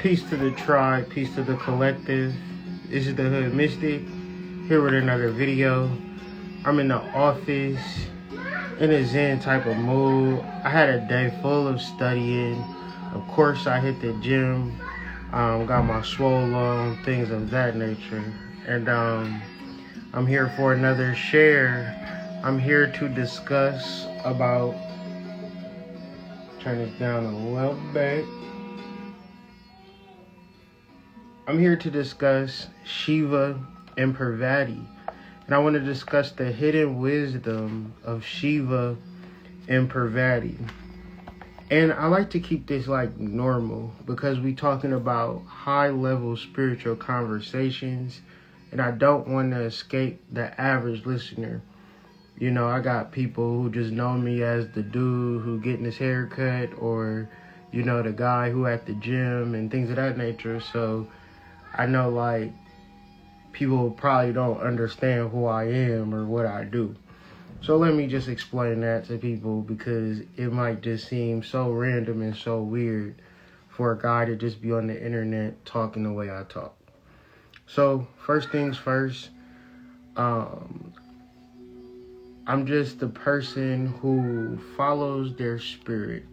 Peace to the tribe, peace to the collective. This is the Hood Mystic, here with another video. I'm in the office, in a zen type of mood. I had a day full of studying. Of course, I hit the gym, got my swole on, things of that nature. And I'm here for another share. I'm here to discuss about, turn this down a little bit. I'm here to discuss Shiva and Parvati. And I want to discuss the hidden wisdom of Shiva and Parvati. And I like to keep this like normal because we're talking about high level spiritual conversations. And I don't want to escape the average listener. You know, I got people who just know me as the dude who getting his hair cut, or, you know, the guy who at the gym and things of that nature. So I know, like, people probably don't understand who I am or what I do. So let me just explain that to people, because it might just seem so random and so weird for a guy to just be on the internet talking the way I talk. So first things first, I'm just the person who follows their spirit.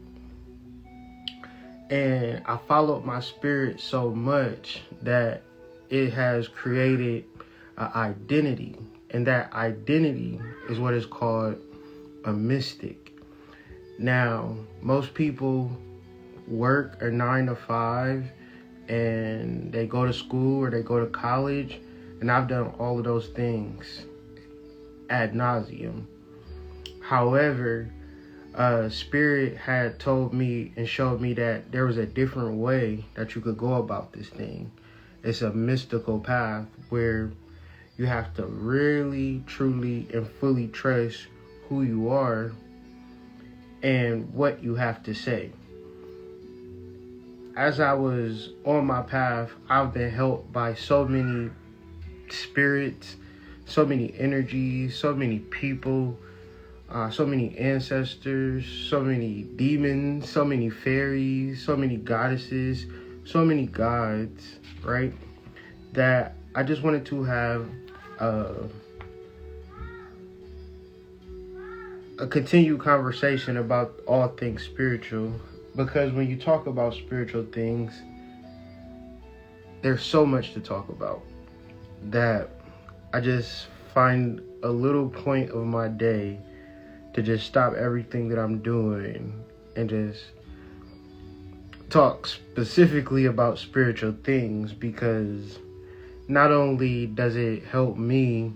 And I followed my spirit so much that it has created an identity. And that identity is what is called a mystic. Now, most people work a 9 to 5 and they go to school or they go to college. And I've done all of those things ad nauseum. However, Spirit had told me and showed me that there was a different way that you could go about this thing. It's a mystical path where you have to really, truly, and fully trust who you are and what you have to say. As I was on my path, I've been helped by so many spirits, so many energies, so many people, so many ancestors, so many demons, so many fairies, so many goddesses, so many gods, right? That I just wanted to have a continued conversation about all things spiritual, because when you talk about spiritual things, there's so much to talk about that I just find a little point of my day to just stop everything that I'm doing and just talk specifically about spiritual things, because not only does it help me,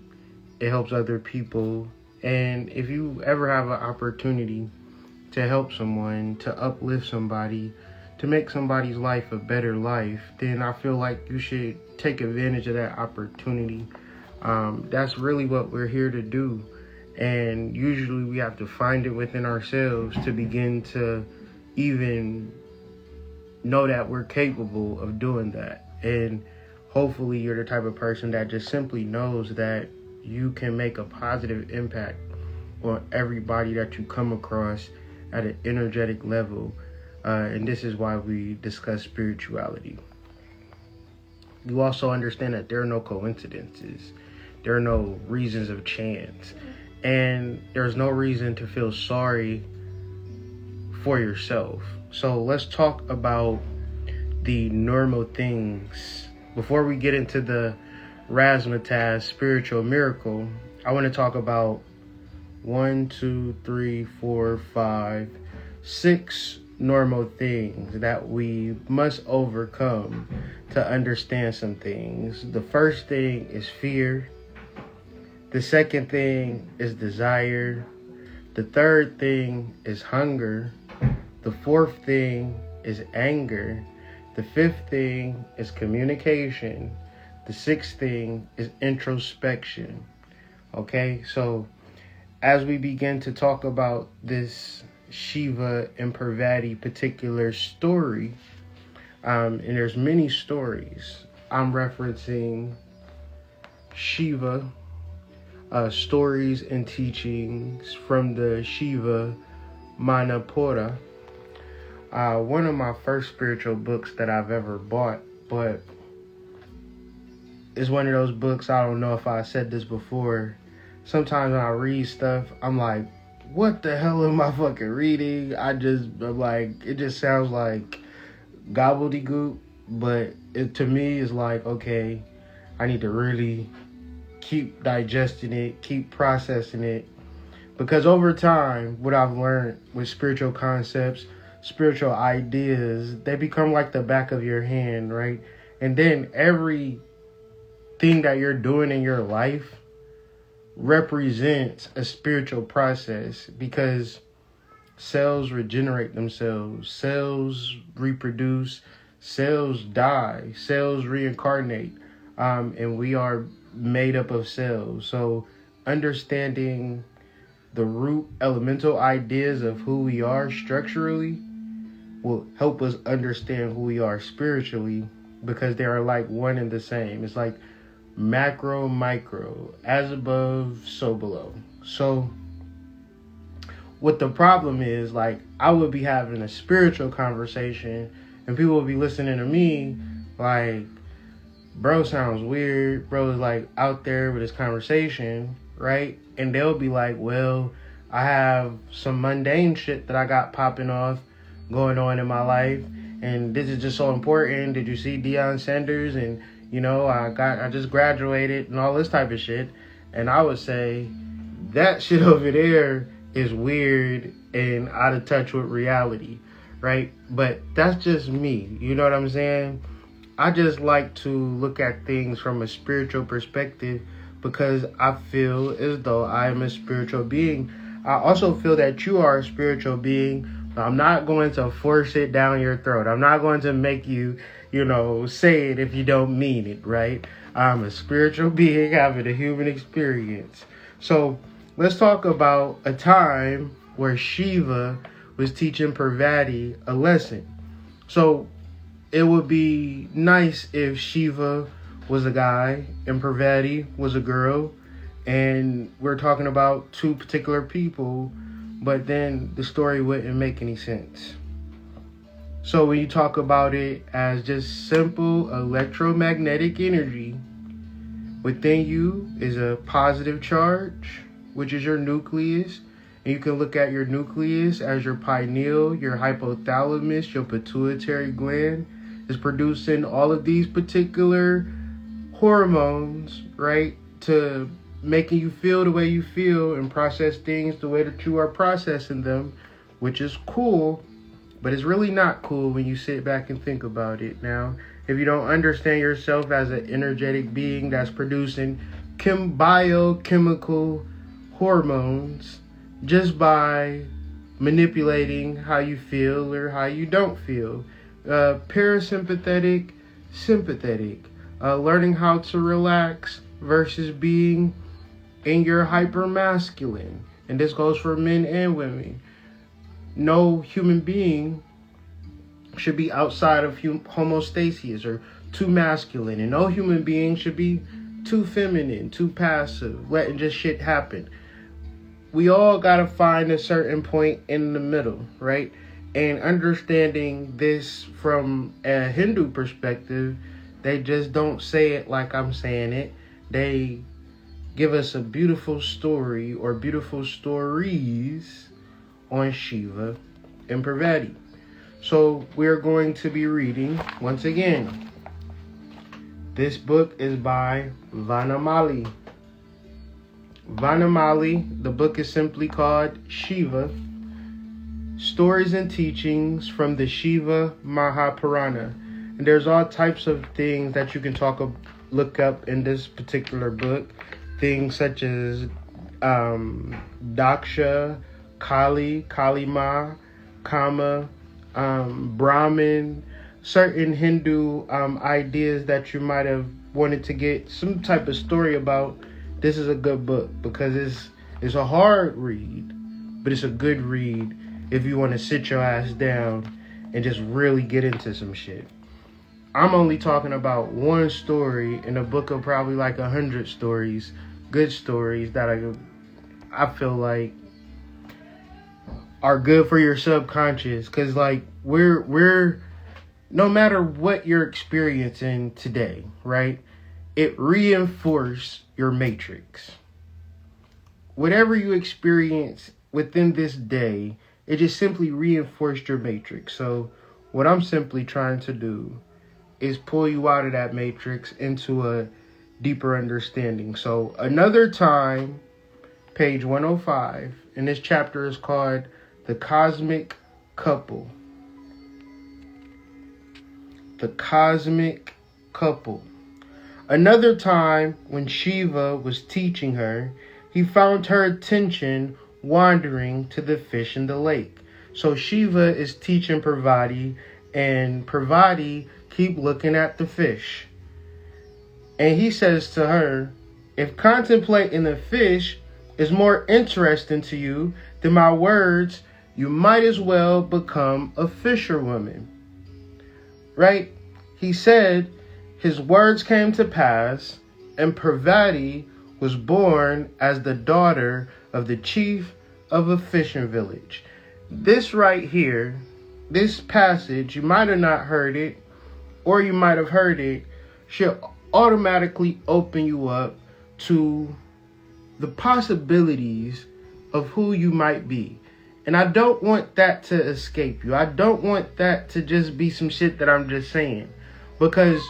it helps other people. And if you ever have an opportunity to help someone, to uplift somebody, to make somebody's life a better life, then I feel like you should take advantage of that opportunity. That's really what we're here to do. And usually we have to find it within ourselves to begin to even know that we're capable of doing that. And hopefully you're the type of person that just simply knows that you can make a positive impact on everybody that you come across at an energetic level. And this is why we discuss spirituality. You also understand that there are no coincidences. There are no reasons of chance. And there's no reason to feel sorry for yourself. So let's talk about the normal things. Before we get into the razzmatazz spiritual miracle, I want to talk about 6 normal things that we must overcome to understand some things. The first thing is fear. The second thing is desire. The third thing is hunger. The fourth thing is anger. The fifth thing is communication. The sixth thing is introspection. Okay, so as we begin to talk about this Shiva and Parvati particular story, and there's many stories, I'm referencing Shiva, stories and teachings from the Shiva Manipura. one of my first spiritual books that I've ever bought, but it's one of those books, I don't know if I said this before, sometimes when I read stuff, I'm like, what the hell am I fucking reading? I'm like, it just sounds like gobbledygook, but to me it's like, okay, I need to really keep digesting it, keep processing it, because over time, what I've learned with spiritual concepts, spiritual ideas, they become like the back of your hand, right? And then everything that you're doing in your life represents a spiritual process, because cells regenerate themselves, cells reproduce, cells die, cells reincarnate, and we are made up of cells. So understanding the root elemental ideas of who we are structurally will help us understand who we are spiritually, because they are like one and the same. It's like macro, micro, as above, so below. So what the problem is, like, I would be having a spiritual conversation and people would be listening to me like, bro sounds weird, bro is like out there with his conversation, right? And they'll be like, well, I have some mundane shit that I got popping off going on in my life, and this is just so important. Did you see Deion Sanders? And I just graduated and all this type of shit. And I would say that shit over there is weird and out of touch with reality, right? But that's just me. You know what I'm saying? I just like to look at things from a spiritual perspective, because I feel as though I am a spiritual being. I also feel that you are a spiritual being. I'm not going to force it down your throat. I'm not going to make you, say it if you don't mean it, right? I'm a spiritual being having a human experience. So let's talk about a time where Shiva was teaching Parvati a lesson. So it would be nice if Shiva was a guy and Parvati was a girl, and we're talking about two particular people, but then the story wouldn't make any sense. So when you talk about it as just simple electromagnetic energy, within you is a positive charge, which is your nucleus. And you can look at your nucleus as your pineal, your hypothalamus, your pituitary gland is producing all of these particular hormones, right? To making you feel the way you feel and process things the way that you are processing them, which is cool, but it's really not cool when you sit back and think about it. Now, if you don't understand yourself as an energetic being that's producing biochemical hormones just by manipulating how you feel or how you don't feel, parasympathetic, sympathetic, learning how to relax versus being in your hypermasculine. And this goes for men and women. No human being should be outside of homeostasis or too masculine, and no human being should be too feminine, too passive, letting just shit happen. We all gotta find a certain point in the middle, right? And understanding this from a Hindu perspective, they just don't say it like I'm saying it. They give us a beautiful story or beautiful stories on Shiva and Parvati. So we're going to be reading, once again, this book is by Vanamali. Vanamali, the book is simply called Shiva, Stories and Teachings from the Shiva Mahapurana. And there's all types of things that you can look up in this particular book. Things such as Daksha, Kali, Kalima, Kama, Brahmin, certain Hindu ideas that you might have wanted to get some type of story about. This is a good book because it's a hard read, but it's a good read if you want to sit your ass down and just really get into some shit. I'm only talking about one story in a book of probably like 100 stories, good stories that I feel like are good for your subconscious. Cause like we're no matter what you're experiencing today, right? It reinforces your matrix. Whatever you experience within this day, it just simply reinforced your matrix. So what I'm simply trying to do is pull you out of that matrix into a deeper understanding. So another time, page 105, and this chapter is called The Cosmic Couple. The Cosmic Couple. Another time when Shiva was teaching her, he found her attention wandering to the fish in the lake. So Shiva is teaching Parvati, and Parvati keep looking at the fish. And he says to her, if contemplating the fish is more interesting to you than my words, you might as well become a fisherwoman. Right? He said his words came to pass, and Parvati was born as the daughter of the chief of a fishing village. This right here, this passage, you might have not heard it, or you might have heard it, should automatically open you up to the possibilities of who you might be. And I don't want that to escape you. I don't want that to just be some shit that I'm just saying. Because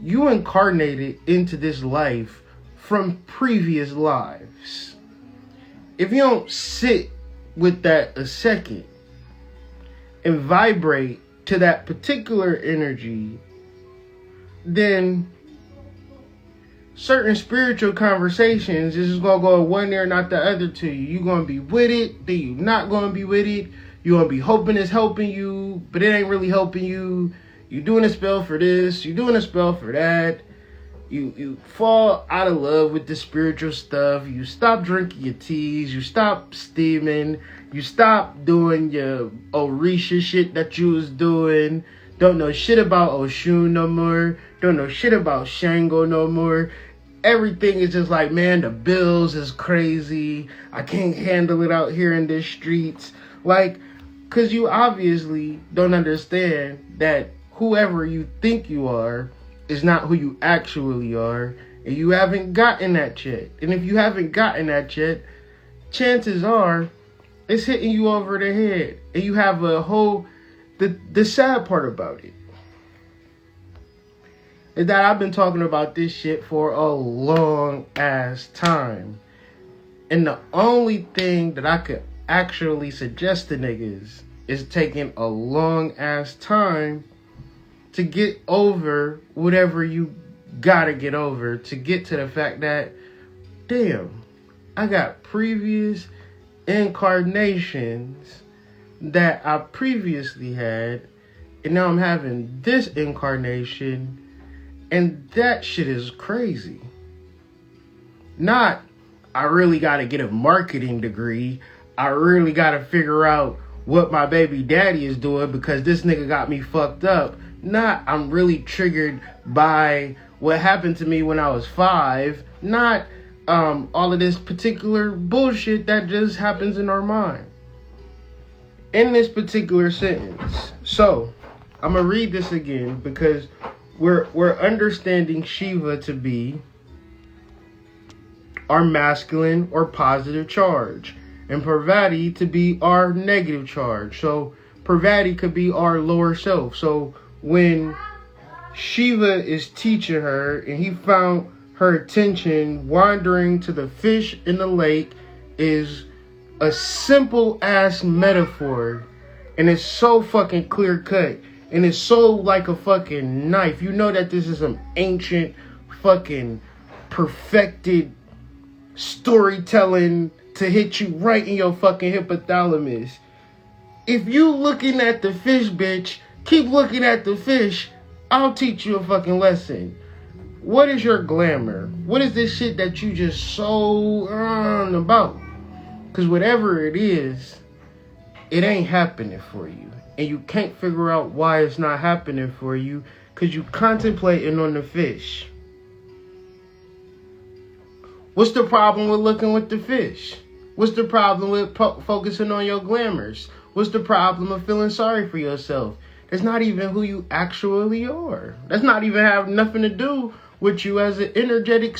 you incarnated into this life from previous lives. If you don't sit with that a second and vibrate to that particular energy, then certain spiritual conversations is just gonna go one ear, not the other to you. You're gonna be with it, then you're not gonna be with it. You're gonna be hoping it's helping you, but it ain't really helping you. You're doing a spell for this, you're doing a spell for that. You fall out of love with the spiritual stuff. You stop drinking your teas. You stop steaming. You stop doing your Orisha shit that you was doing. Don't know shit about Oshun no more. Don't know shit about Shango no more. Everything is just like, man, the bills is crazy. I can't handle it out here in the streets. Like, because you obviously don't understand that whoever you think you are is not who you actually are, and you haven't gotten that yet. And if you haven't gotten that yet, chances are it's hitting you over the head. And you have a whole, the sad part about it is that I've been talking about this shit for a long ass time. And the only thing that I could actually suggest to niggas is taking a long ass time to get over whatever you gotta get over, to get to the fact that, damn, I got previous incarnations that I previously had, and now I'm having this incarnation, and that shit is crazy. Not, I really gotta get a marketing degree, I really gotta figure out what my baby daddy is doing because this nigga got me fucked up. Not, I'm really triggered by what happened to me when I was 5. Not all of this particular bullshit that just happens in our mind. In this particular sentence. So, I'm going to read this again because we're understanding Shiva to be our masculine or positive charge, and Parvati to be our negative charge. So, Parvati could be our lower self. So, when Shiva is teaching her and he found her attention wandering to the fish in the lake is a simple ass metaphor, and it's so fucking clear cut, and it's so like a fucking knife. You know that this is some ancient fucking perfected storytelling to hit you right in your fucking hypothalamus. If you looking at the fish, bitch, keep looking at the fish. I'll teach you a fucking lesson. What is your glamour? What is this shit that you just so about? Because whatever it is, it ain't happening for you. And you can't figure out why it's not happening for you because you contemplating on the fish. What's the problem with looking with the fish? What's the problem with focusing on your glamours? What's the problem of feeling sorry for yourself? That's not even who you actually are. That's not even have nothing to do with you as an energetic.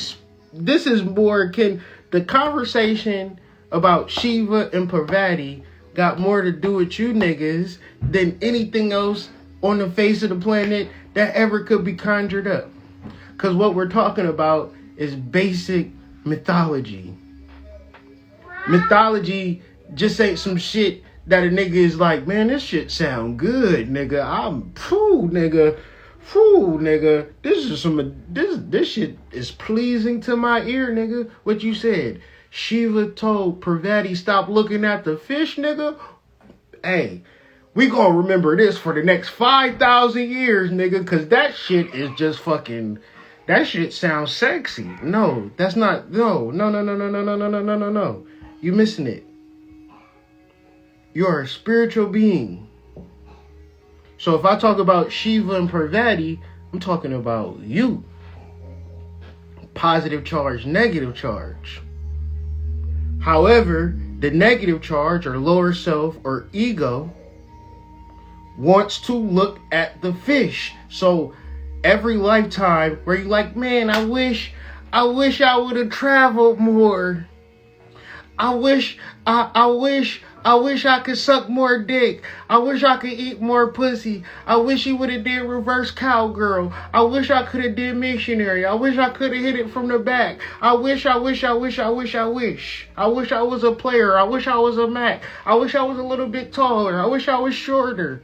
This is more the conversation about Shiva and Parvati got more to do with you niggas than anything else on the face of the planet that ever could be conjured up. Because what we're talking about is basic mythology. Mythology just ain't some shit that a nigga is like, man, this shit sound good, nigga. Nigga. This shit is pleasing to my ear, nigga. What you said. Shiva told Parvati stop looking at the fish, nigga. Hey, we gonna remember this for the next 5,000 years, nigga, cause that shit is just fucking. That shit sounds sexy. No, that's not. No. You missing it. You're a spiritual being. So if I talk about Shiva and Parvati, I'm talking about you. Positive charge, negative charge. However, the negative charge or lower self or ego wants to look at the fish. So every lifetime where you're like, man, I wish I would have traveled more. I wish I could suck more dick. I wish I could eat more pussy. I wish he would have did reverse cowgirl. I wish I could have did missionary. I wish I could have hit it from the back. I wish. I wish I was a player. I wish I was a Mac. I wish I was a little bit taller. I wish I was shorter.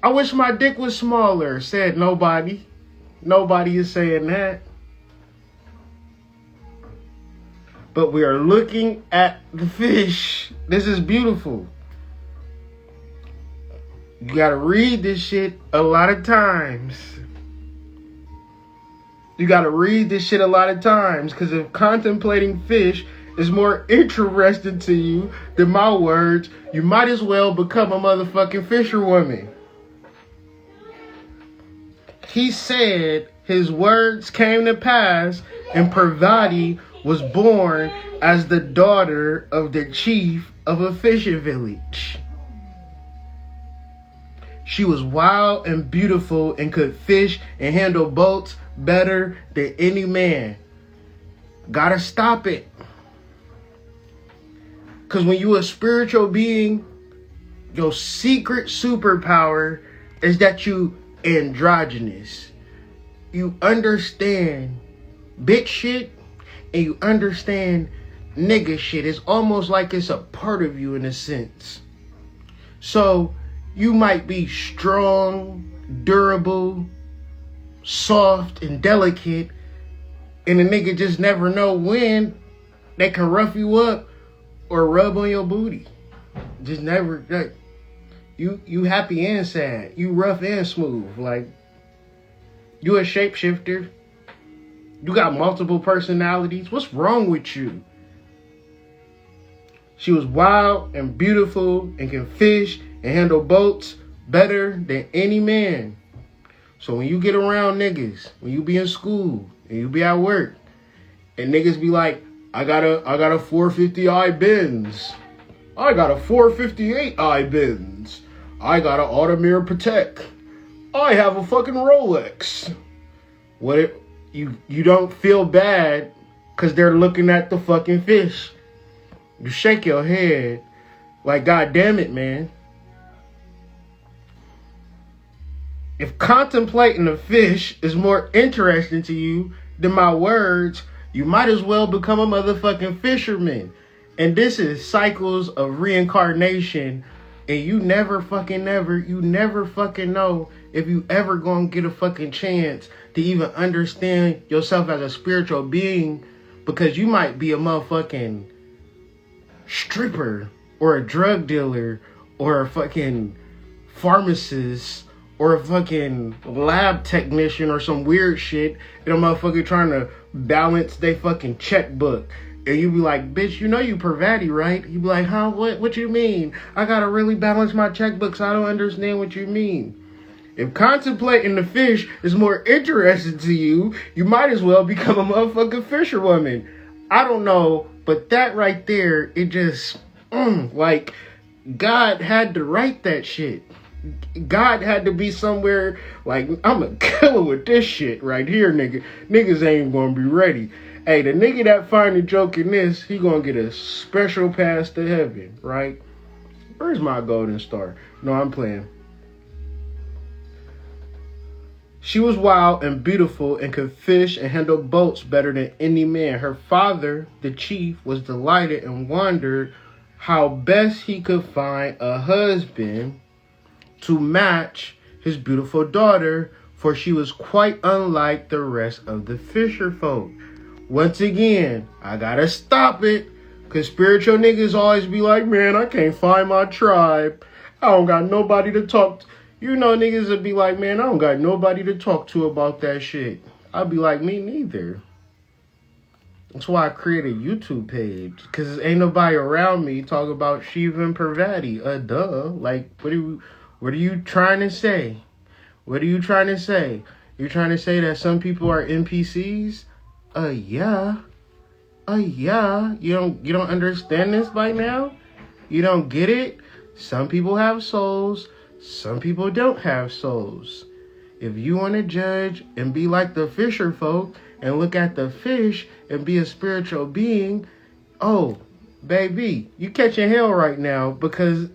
I wish my dick was smaller, said nobody. Nobody is saying that. But we are looking at the fish. This is beautiful. You gotta read this shit a lot of times. Because if contemplating fish is more interesting to you than my words, you might as well become a motherfucking fisherwoman. He said his words came to pass, and Parvati was born as the daughter of the chief of a fishing village. She was wild and beautiful and could fish and handle boats better than any man. Gotta stop it. Because when you a spiritual being, your secret superpower is that you androgynous. You understand bitch shit and you understand nigga shit. It's almost like it's a part of you in a sense. So you might be strong, durable, soft, and delicate, and a nigga just never know when they can rough you up or rub on your booty. Just never. Like, you happy and sad. You rough and smooth. Like, you a shapeshifter. You got multiple personalities. What's wrong with you? She was wild and beautiful and can fish and handle boats better than any man. So when you get around niggas, when you be in school and you be at work, and niggas be like, I got a 450i Benz. I got a 458i Benz. I got an Audemars Patek. I have a fucking Rolex. You don't feel bad because they're looking at the fucking fish. You shake your head like, God damn it, man. If contemplating a fish is more interesting to you than my words, you might as well become a motherfucking fisherman. And this is cycles of reincarnation. And you never fucking know if you ever gonna get a fucking chance to even understand yourself as a spiritual being, because you might be a motherfucking stripper or a drug dealer or a fucking pharmacist or a fucking lab technician or some weird shit, and a motherfucker trying to balance their fucking checkbook. And you be like, bitch, you know you Parvati, right? You be like, huh? What you mean? I gotta really balance my checkbook, so I don't understand what you mean. If contemplating the fish is more interesting to you, you might as well become a motherfucking fisherwoman. I don't know, but that right there, it just, like, God had to write that shit. God had to be somewhere like, I'm a killer with this shit right here, nigga. Niggas ain't gonna be ready. Hey, the nigga that find a joke in this, he gonna get a special pass to heaven, right? Where's my golden star? No, I'm playing. She was wild and beautiful and could fish and handle boats better than any man. Her father, the chief, was delighted and wondered how best he could find a husband to match his beautiful daughter, for she was quite unlike the rest of the fisher folk. Once again, I gotta stop it, because spiritual niggas always be like, man, I can't find my tribe. I don't got nobody to talk to. You know, niggas would be like, man, I don't got nobody to talk to about that shit. I'd be like, me neither. That's why I created a YouTube page, because ain't nobody around me talk about Shiva and Parvati. Duh. Like, what are you trying to say? What are you trying to say? You're trying to say that some people are NPCs? Yeah. Yeah. You don't understand this by now? You don't get it? Some people have souls. Some people don't have souls. If you want to judge and be like the fisher folk and look at the fish and be a spiritual being, oh, baby, you catching hell right now, because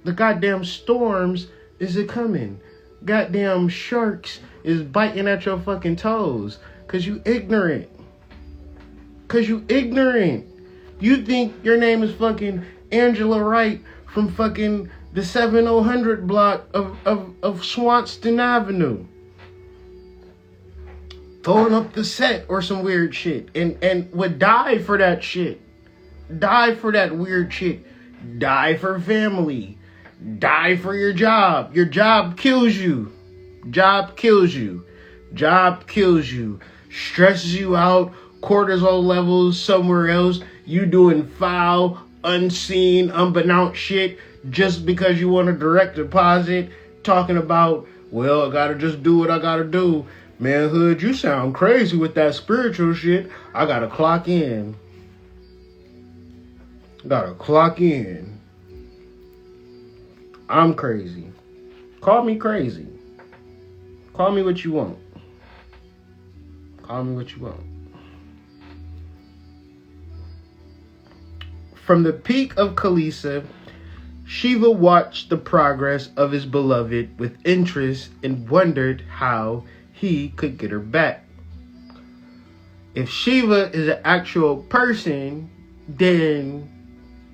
the goddamn storms is a coming. Goddamn sharks is biting at your fucking toes, because you ignorant. Because you ignorant. You think your name is fucking Angela Wright from fucking the 7000 block of Swanston Avenue, throwing up the set or some weird shit, and would die for that shit. Die for that weird shit. Die for family. Die for your job. Your job kills you. Job kills you. Job kills you. Stresses you out. Cortisol levels somewhere else. You doing foul, unseen, unbeknownst shit just because you want a direct deposit, talking about, well, I gotta just do what I gotta do. Man, Hood, you sound crazy with that spiritual shit. I gotta clock in. Gotta clock in. I'm crazy. Call me crazy. Call me what you want. Call me what you want. From the peak of Kalisa, Shiva watched the progress of his beloved with interest and wondered how he could get her back. If Shiva is an actual person, then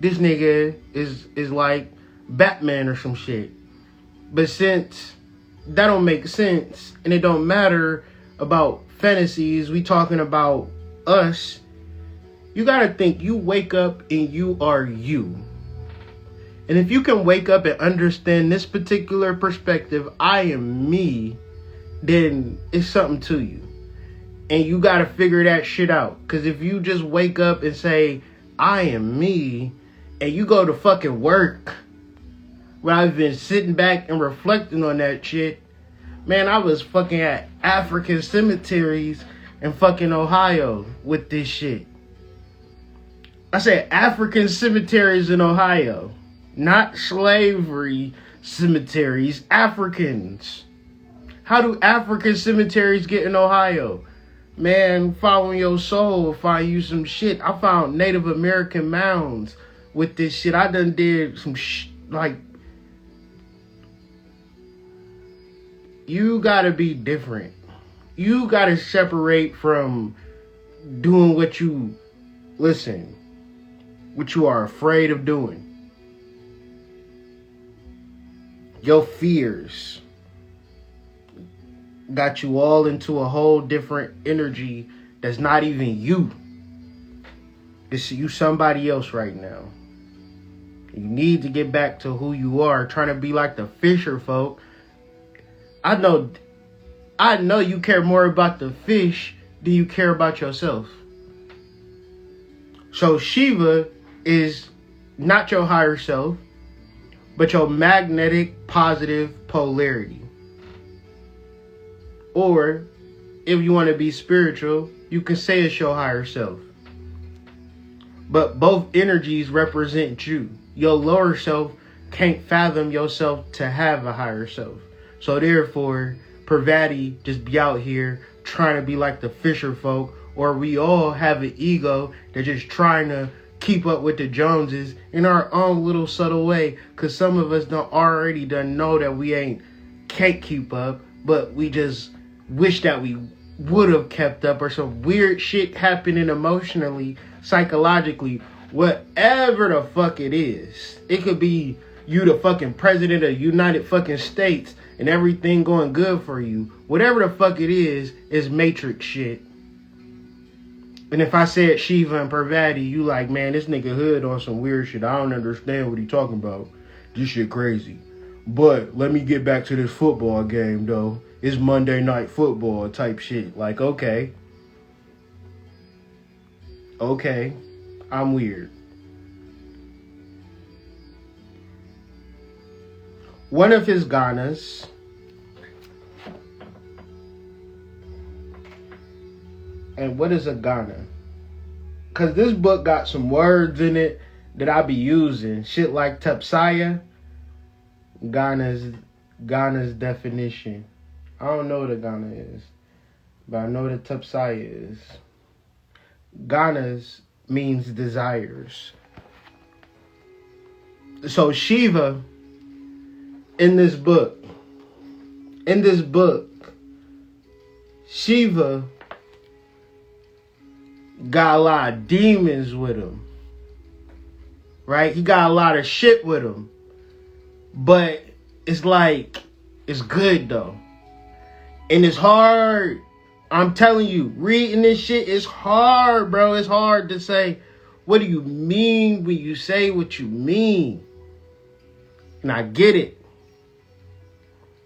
this nigga is like Batman or some shit. But since that don't make sense and it don't matter about fantasies, we talking about us, you gotta think you wake up and you are you. And if you can wake up and understand this particular perspective, I am me, then it's something to you. And you got to figure that shit out. Because if you just wake up and say, I am me, and you go to fucking work, where I've been sitting back and reflecting on that shit, man, I was fucking at African cemeteries in fucking Ohio with this shit. I said African cemeteries in Ohio. Not slavery cemeteries, Africans. How do African cemeteries get in Ohio? Man, following your soul will find you some shit. I found Native American mounds with this shit. I done did some like, you gotta be different. You gotta separate from doing what you are afraid of doing. Your fears got you all into a whole different energy that's not even you. It's you somebody else right now. You need to get back to who you are, trying to be like the fisher folk. I know you care more about the fish than you care about yourself. So Shiva is not your higher self, but your magnetic positive polarity. Or, if you want to be spiritual, you can say it's your higher self. But both energies represent you. Your lower self can't fathom yourself to have a higher self. So therefore, Parvati just be out here trying to be like the fisher folk, or we all have an ego that's just trying to keep up with the Joneses in our own little subtle way. Cause some of us done know that we can't keep up, but we just wish that we would have kept up, or some weird shit happening emotionally, psychologically, whatever the fuck it is. It could be you the fucking president of the United fucking States and everything going good for you. Whatever the fuck it is Matrix shit. And if I said Shiva and Parvati, you like, man, this nigga hood on some weird shit. I don't understand what he talking about. This shit crazy. But let me get back to this football game, though. It's Monday Night Football type shit. Like, okay. Okay. I'm weird. One of his Ganas, and what is a Ghana? Because this book got some words in it that I be using. Shit like Tepsaya. Ghana's definition. I don't know what a Ghana is, but I know what a Tepsaya is. Ghana's means desires. So Shiva, in this book, Shiva got a lot of demons with him. Right? He got a lot of shit with him. But it's like, it's good though. And it's hard. I'm telling you, reading this shit is hard, bro. It's hard to say, what do you mean when you say what you mean? And I get it.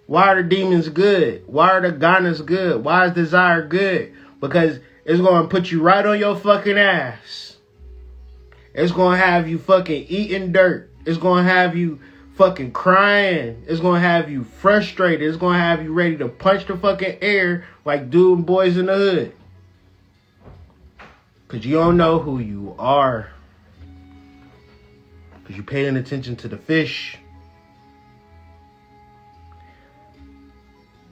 Why are the demons good? Why are the Ganas good? Why is desire good? Because it's going to put you right on your fucking ass. It's going to have you fucking eating dirt. It's going to have you fucking crying. It's going to have you frustrated. It's going to have you ready to punch the fucking air like dude and boys in the hood. Because you don't know who you are. Because you're paying attention to the fish.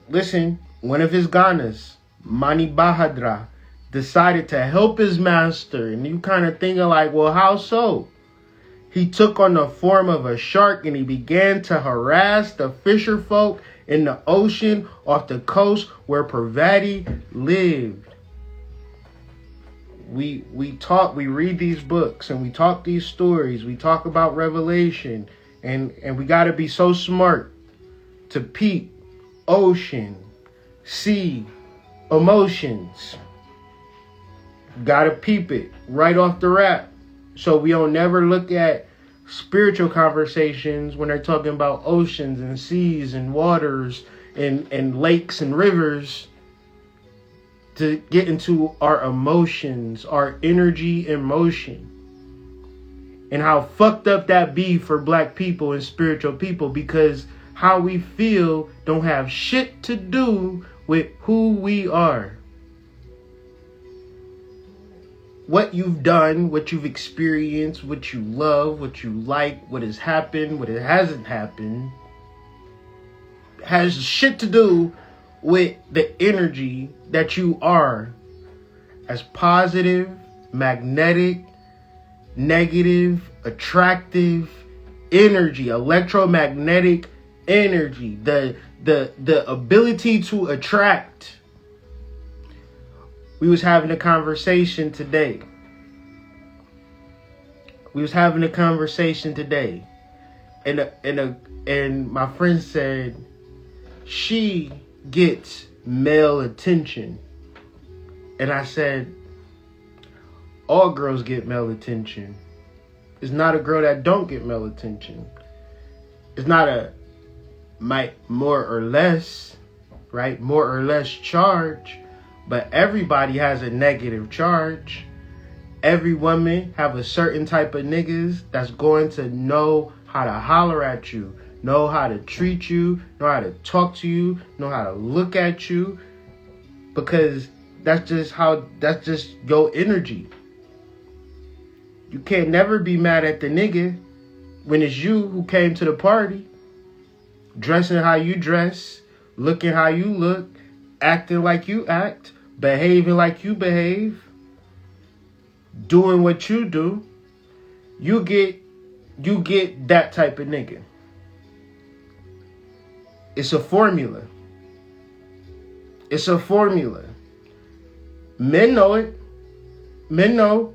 Listen, one of his Ganas, Mani Bahadra, decided to help his master. And you kind of thinking like, well, how so? He took on the form of a shark and he began to harass the fisher folk in the ocean off the coast where Parvati lived. We read these books and we talk these stories. We talk about Revelation and we got to be so smart to peep ocean, sea, emotions. Gotta peep it right off the rap. So we don't never look at spiritual conversations when they're talking about oceans and seas and waters and lakes and rivers to get into our emotions, our energy and motion. And how fucked up that be for black people and spiritual people, because how we feel don't have shit to do with who we are. What you've done, what you've experienced, what you love, what you like, what has happened, what it hasn't happened, has shit to do with the energy that you are as positive, magnetic, negative, attractive energy, electromagnetic energy, the ability to attract. We was having a conversation today. And my friend said she gets male attention. And I said, all girls get male attention. It's not a girl that don't get male attention. It's not a more or less, right? More or less charge. But everybody has a negative charge. Every woman have a certain type of niggas that's going to know how to holler at you, know how to treat you, know how to talk to you, know how to look at you. Because that's just your energy. You can't never be mad at the nigga when it's you who came to the party, dressing how you dress, looking how you look, acting like you act, behaving like you behave, doing what you do, you get that type of nigga. It's a formula. It's a formula. Men know it. Men know.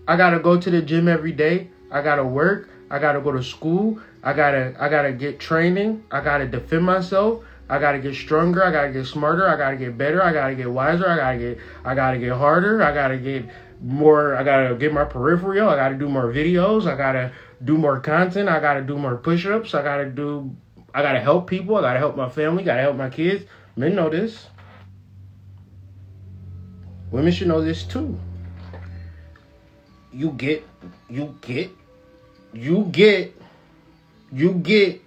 I gotta go to the gym every day. I gotta work. I gotta go to school. I gotta get training. I gotta defend myself. I gotta get stronger. I gotta get smarter. I gotta get better. I gotta get wiser. I gotta get harder. I gotta get more. I gotta get my peripheral. I gotta do more videos. I gotta do more content. I gotta do more push-ups. I gotta help people. I gotta help my family. Gotta help my kids. Men know this. Women should know this too. You get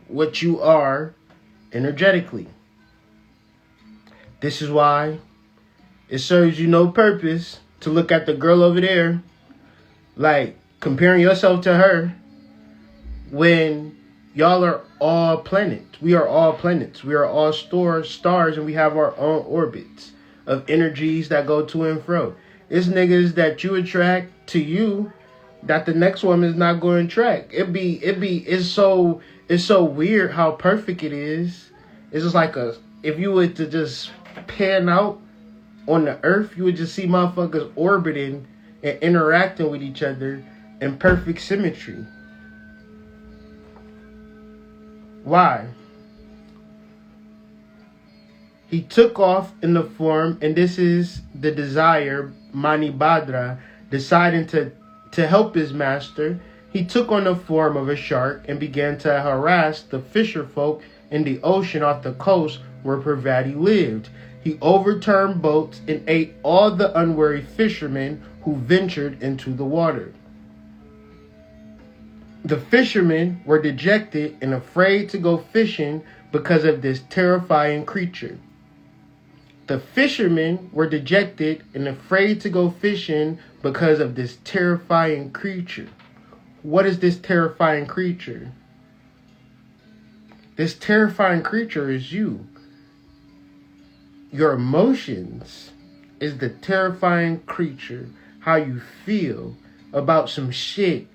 what you are energetically. This is why it serves you no purpose to look at the girl over there, like comparing yourself to her, when y'all are all planets. We are all planets. We are all stars, and we have our own orbits of energies that go to and fro. It's niggas that you attract to you that the next woman is not going to attract. It's so weird how perfect it is. It's just like if you were to just pan out on the earth, you would just see motherfuckers orbiting and interacting with each other in perfect symmetry. Why? He took off in the form, and this is the desire, Manibhadra, deciding to help his master. He took on the form of a shark and began to harass the fisher folk in the ocean off the coast where Parvati lived. He overturned boats and ate all the unwary fishermen who ventured into the water. The fishermen were dejected and afraid to go fishing because of this terrifying creature. The fishermen were dejected and afraid to go fishing because of this terrifying creature. What is this terrifying creature? This terrifying creature is you. Your emotions is the terrifying creature. How you feel about some shit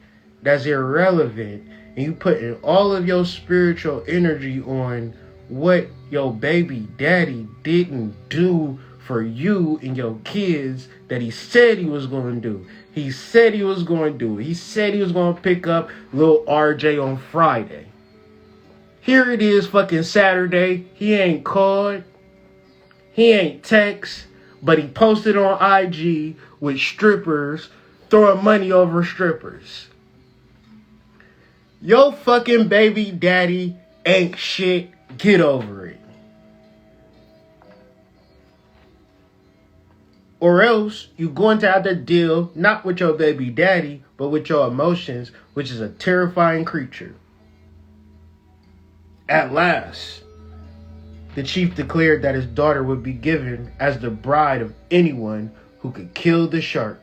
that's irrelevant, and you putting all of your spiritual energy on what your baby daddy didn't do for you and your kids that he said he was going to do. He said he was going to do it. He said he was going to pick up little RJ on Friday. Here it is fucking Saturday. He ain't called. He ain't text. But he posted on IG with strippers throwing money over strippers. Your fucking baby daddy ain't shit. Get over it. Or else you're going to have to deal not with your baby daddy, but with your emotions, which is a terrifying creature. At last, the chief declared that his daughter would be given as the bride of anyone who could kill the shark.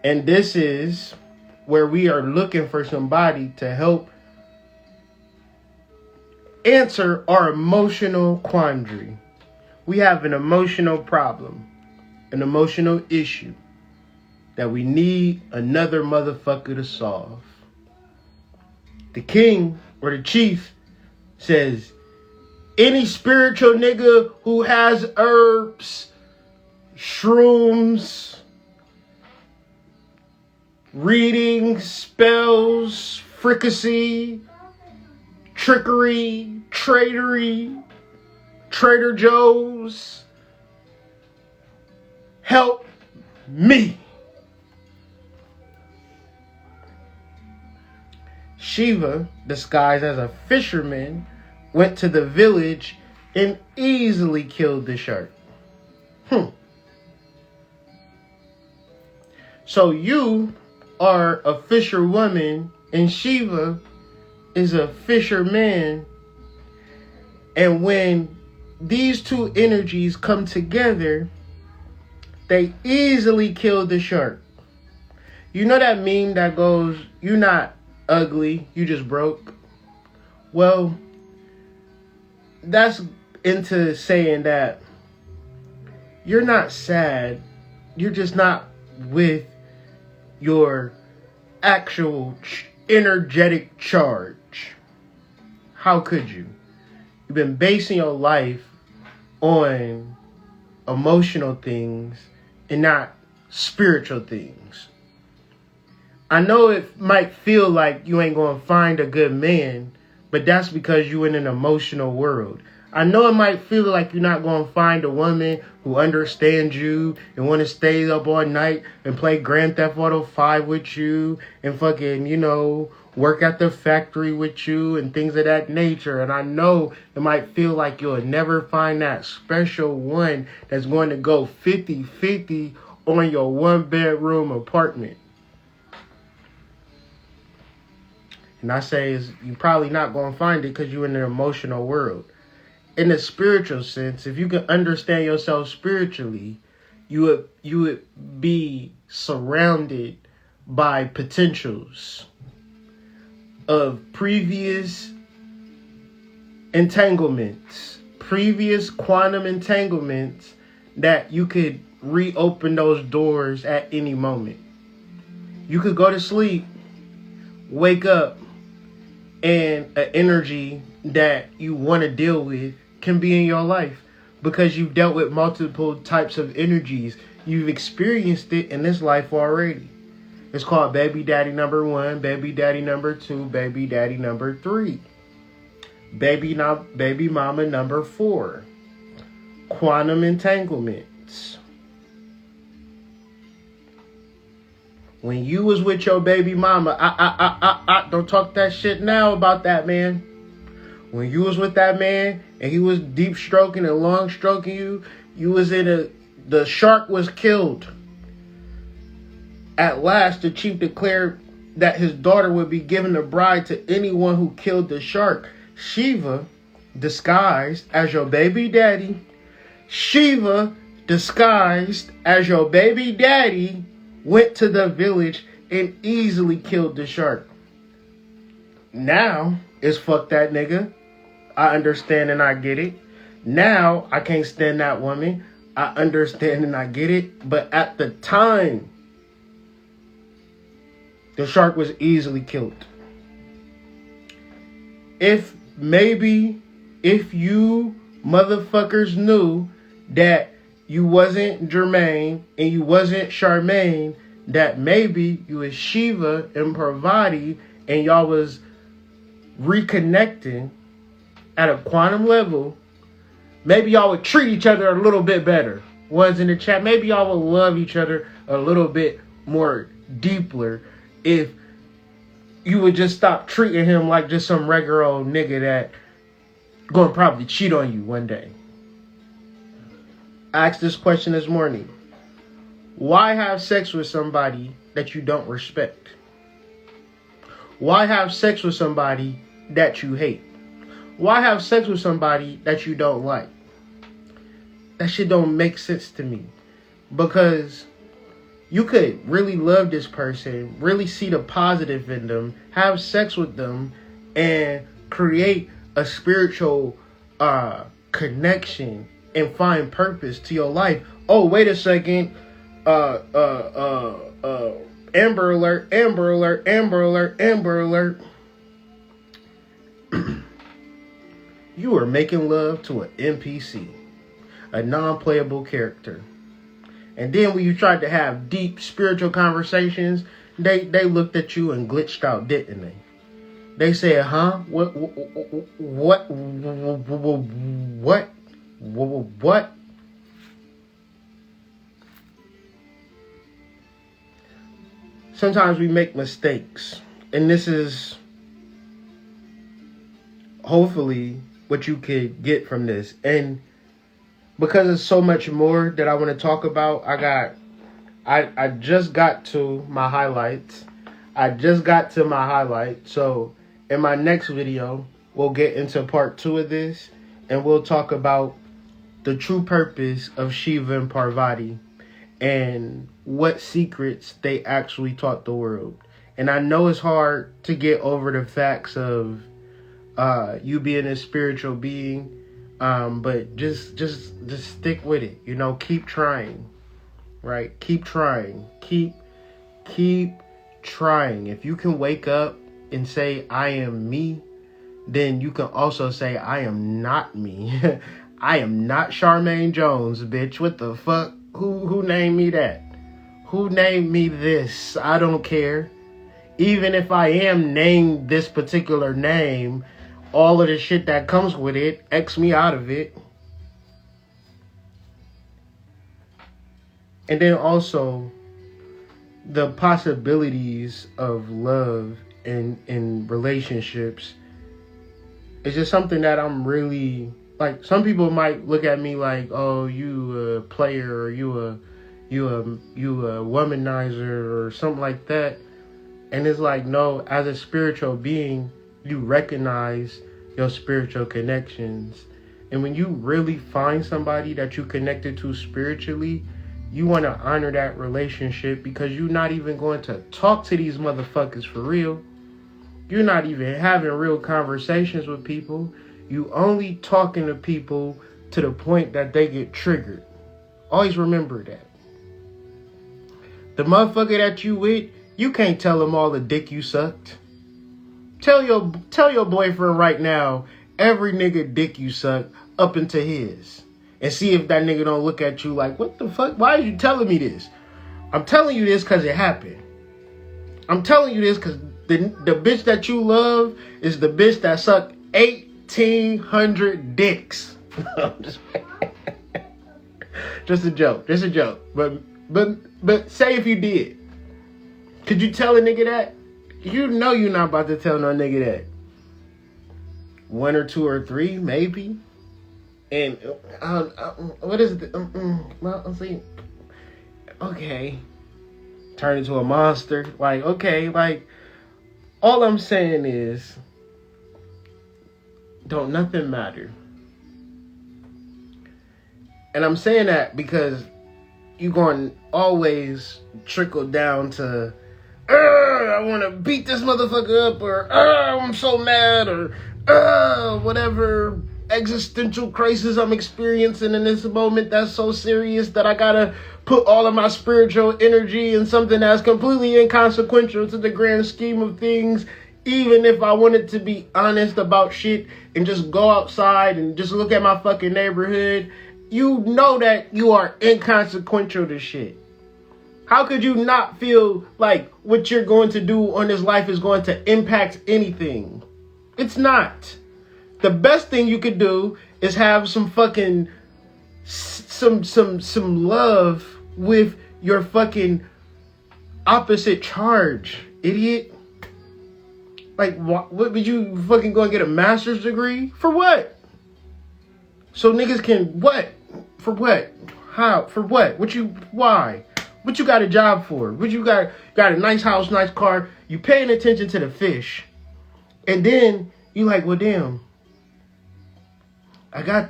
And this is where we are looking for somebody to help answer our emotional quandary. We have an emotional problem, an emotional issue that we need another motherfucker to solve. The king or the chief says, any spiritual nigga who has herbs, shrooms, readings, spells, fricassee, trickery, tradery, Trader Joe's, help me. Shiva, disguised as a fisherman, went to the village and easily killed the shark. So you are a fisherwoman and Shiva is a fisherman. And when these two energies come together, they easily kill the shark. You know that meme that goes, "You're not ugly, you just broke"? Well, that's into saying that you're not sad, you're just not with your actual energetic charge. How could you? You've been basing your life on emotional things and not spiritual things. I know it might feel like you ain't gonna find a good man, but that's because you're in an emotional world. I know it might feel like you're not gonna find a woman who understands you and want to stay up all night and play Grand Theft Auto 5 with you and fucking, work at the factory with you and things of that nature. And I know it might feel like you'll never find that special one that's going to go 50-50 on your one-bedroom apartment. And I say you're probably not going to find it because you're in an emotional world. In the spiritual sense, if you can understand yourself spiritually, you would be surrounded by potentials of previous entanglements, previous quantum entanglements that you could reopen those doors at any moment. You could go to sleep, wake up, and an energy that you want to deal with can be in your life because you've dealt with multiple types of energies. You've experienced it in this life already. It's called baby daddy number 1, baby daddy number 2, baby daddy number 3, baby mama number 4, quantum entanglements. When you was with your baby mama, don't talk that shit now about that man. When you was with that man and he was deep stroking and long stroking you, you was the shark was killed. At last, the chief declared that his daughter would be given a bride to anyone who killed the shark. Shiva, disguised as your baby daddy, went to the village and easily killed the shark. Now, it's fuck that nigga. I understand and I get it. Now, I can't stand that woman. I understand and I get it. But at the time, the shark was easily killed. If you motherfuckers knew that you wasn't Jermaine and you wasn't Charmaine, that maybe you was Shiva and Parvati and y'all was reconnecting at a quantum level, maybe y'all would treat each other a little bit better. Ones in the chat, maybe y'all would love each other a little bit more deeper if you would just stop treating him like just some regular old nigga that gonna probably cheat on you one day. I asked this question this morning. Why have sex with somebody that you don't respect? Why have sex with somebody that you hate? Why have sex with somebody that you don't like? That shit don't make sense to me. Because you could really love this person, really see the positive in them, have sex with them, and create a spiritual connection and find purpose to your life. Oh, wait a second. Amber alert, Amber alert, Amber alert, Amber alert. You are making love to an NPC, a non-playable character. And then when you tried to have deep spiritual conversations, they looked at you and glitched out, didn't they? They said, huh? What? Sometimes we make mistakes. And this is hopefully what you could get from this. And because there's so much more that I want to talk about, I just got to my highlights. So in my next video, we'll get into part 2 of this, and we'll talk about the true purpose of Shiva and Parvati and what secrets they actually taught the world. And I know it's hard to get over the facts of you being a spiritual being, but just stick with it. You know, keep trying, right? Keep trying. Keep trying. If you can wake up and say, I am me, then you can also say, I am not me. I am not Charmaine Jones, bitch. What the fuck? Who named me that? Who named me this? I don't care. Even if I am named this particular name, all of the shit that comes with it, X me out of it. And then also, the possibilities of love in relationships is just something that I'm really, like, some people might look at me like, oh, you a player, or you a womanizer or something like that. And it's like, no, as a spiritual being, you recognize your spiritual connections. And when you really find somebody that you connected to spiritually, you want to honor that relationship, because you're not even going to talk to these motherfuckers for real. You're not even having real conversations with people. You only talking to people to the point that they get triggered. Always remember that. The motherfucker that you with, you can't tell him all the dick you sucked. Tell your boyfriend right now every nigga dick you suck up into his. And see if that nigga don't look at you like, what the fuck? Why are you telling me this? I'm telling you this because it happened. I'm telling you this because the bitch that you love is the bitch that sucked 1,800 dicks. Just a joke. Just a joke. But say if you did. Could you tell a nigga that? You know you're not about to tell no nigga that. 1 or 2 or 3, maybe. And what is it? Well, let's see. Okay. Turn into a monster. Like, okay, like, all I'm saying is, don't nothing matter. And I'm saying that because you're going to always trickle down to, I want to beat this motherfucker up, or I'm so mad, or whatever existential crisis I'm experiencing in this moment that's so serious that I gotta put all of my spiritual energy in something that's completely inconsequential to the grand scheme of things, even if I wanted to be honest about shit and just go outside and just look at my fucking neighborhood. You know that you are inconsequential to shit. How could you not feel like what you're going to do on this life is going to impact anything? It's not. The best thing you could do is have some fucking some love with your fucking opposite charge, idiot. Like, what would you fucking go and get a master's degree? For what? So niggas can what? For what? How? For what? Why? What you got a job for? What you got a nice house, nice car. You paying attention to the fish. And then you like, well, damn. I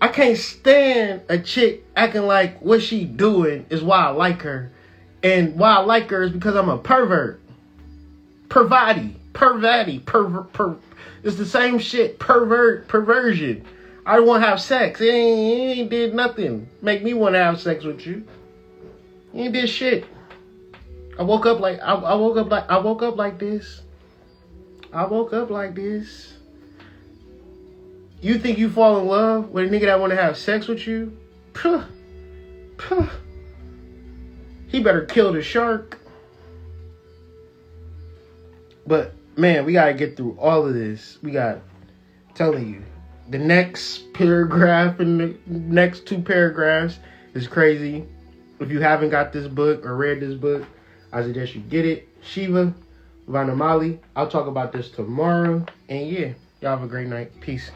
can't stand a chick acting like what she doing is why I like her. And why I like her is because I'm a pervert. Parvati. It's the same shit. Perversion. I want to have sex. It ain't did nothing. Make me want to have sex with you. You ain't did shit. I woke up like this. You think you fall in love with a nigga that want to have sex with you? Puh. He better kill the shark. But man, we gotta get through all of this. Telling you, the next paragraph and the next 2 paragraphs is crazy. If you haven't got this book or read this book, I suggest you get it. Shiva, Vanamali. I'll talk about this tomorrow. And yeah, y'all have a great night. Peace.